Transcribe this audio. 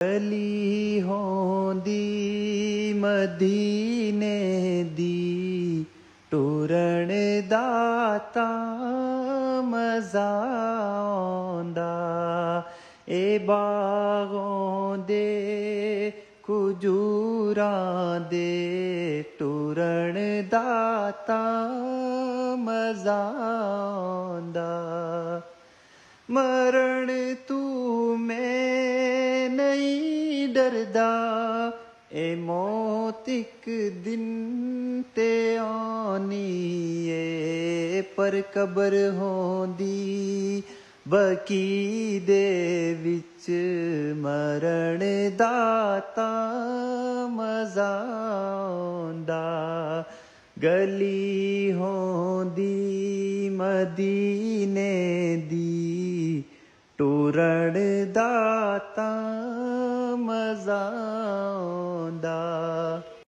गली होंदी मदीने दी टुरन दाता मजा आंदा ए बागों दे खजूरां दे टुरन दाता मजा आंदा मरण तू मैं नहीं डरदा ए मौत एक दिन ते आनी ए पर कबर होंदी बकी दे विच मरण दाता मजा आंदा गली होंदी मदीने दी टुरन दाता मजा आंदा